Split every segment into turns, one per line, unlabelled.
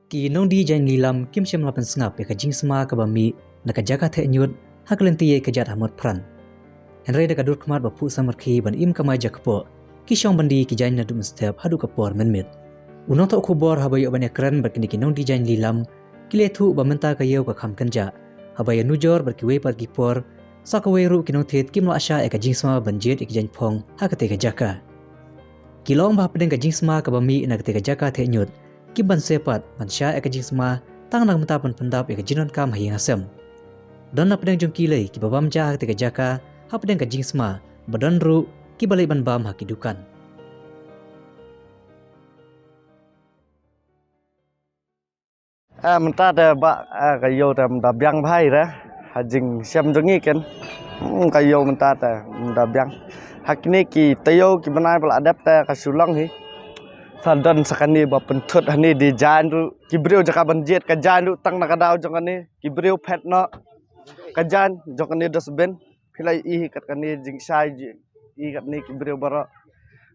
Ki nong di jan lilam kim shem lapan sengap ya kajing sema ka bami na ka jaga the nyut haklenti ye ka jat hamot pran. Henry da kadur kmat bapu samarki ban im kamai jakpo ki shong bandi ki jan na dum step hadu kapor menmit. Unong to khubor habayo ban ekran berkini ki nong di jan lilam kile thu bamenta ka yeu ka kham kanja habaya nujor berkiwe par gipor sakawe ru ki nong thet kim lo asha e kajing sema banjet ik jan phong hakate ka jaka. Kilong bah pedeng kajing sema ka bami na ka jaka the nyut ki ban sepat ban sha e kajing sema tang nang menta pan pendap e kajinon kam hi ngasem. Don na pedeng jong kilei ki babam ja hakate ka jaka ha pedeng kajing sema badan ru ki balai ban bam hakidukan.
Menta da ba kayo da biang bhai ra hajing sem dongi kan kayo menta da biang hakni ki tayo ki banai pala adapta ka sulang hi sadan sakani ba penthut hani di jan ru ki breu jaka banjet ka jan ru tang na ka daw jongani ki breu phet no ka jan jongani dosben philai i kat kani jing sai i kat ni ki breu bara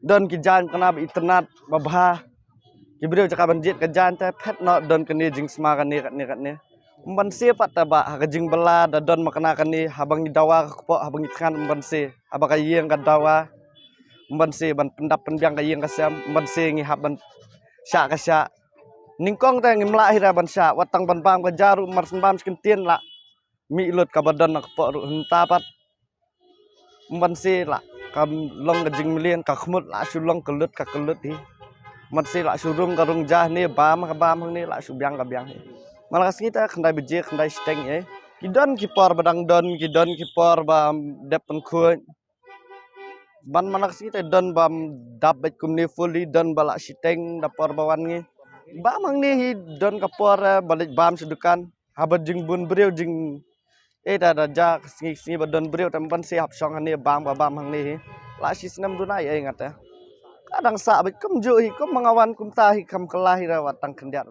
don ki jan kana internet babha ki breu jaka banjet ka jan ta phet no don kani jing sma kani kat ni umban se pat ba ka jing bala da don makana kani habang dawa ko habang itkan umban se abaka yeng ka dawa umban se ban pendap penbiang ka yeng ka sam umban se ngi haban sya ka sya ningkong ta ngi mla hira ban sya watang ban bam ka jaru mar sembam skentien la mi lut ka badan nak po ru henta pat umban se la kam long ka jing milien ka khmut la sulong kelut ka kelut hi man se la surung ka rung jah ni bam ka bam ni la subyang ka biang hi malakas kita khandai beje khandai steng kidon kipor badang don kidon kipor bam depen khu ban malakas kita don bam dabet kumni fully don balak steng dapor bawan ngi ba mang ni don kapor balik bam sedukan habat jing bun breu jing da ja singi badon breu tampan se hap song ni bam ba bam hang ni la sisnem dunai ngata kadang sa bet kum ju hi kum mangawan kum ta hi kam kelahi rawat tang kendiat.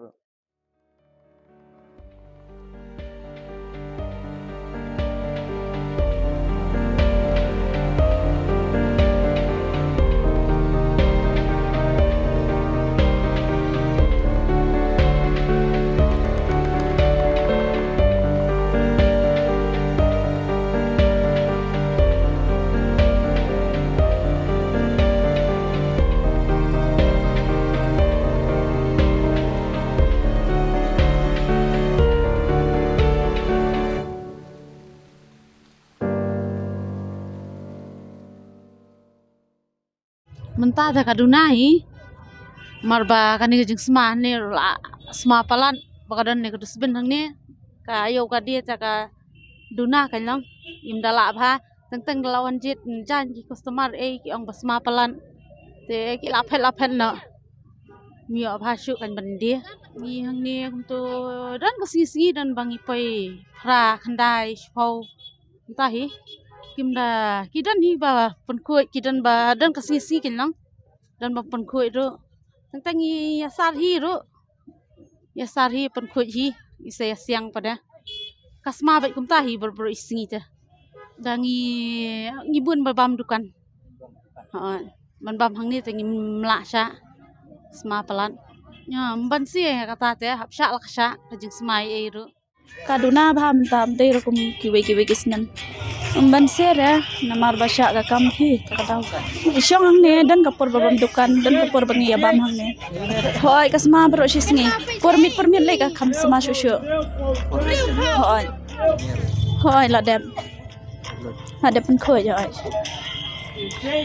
Menta da kadunai marba kani jing sma ne la sma palan bakadan ne kudus ben hang ne ka ayo ka dia ka duna kan lang im dala bha teng lawan jit jan ki customer ki ong basma palan te ki lapel na mi bha shu kan ban dia ni hang ne kum to dan ka singi dan bangi pai fra khandai shpau ta hi kimda kidan hi ba penkoi kidan ba dan kasisi kin lang dan ba penkoi ro tentang ya sarhi penkoi hi isa siang pada kasma ba kumta hi ber isingi ta dangi ngibun ba bam dukan ha ban bam hang ni tangi mla sha sma palan ya ban si kata te hap sha lak sha kajing smai e ro
kaduna bham tam te rokum kiwe kisnan umban sera namar basya ka kam hi kadaw isyong hang ne dan kapor babam dukan dan kapor bangi abam hang ne hoy kasma bro sisngi permit le ka kam sama shushu hoy la dem ada pen khoi hoy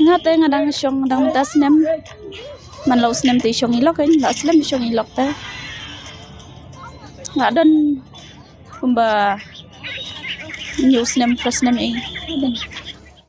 ngate ngadang syong dang tas nem man laus nem ti syong ilok kan la slem syong ilok ta ngadan kumba news nem press nem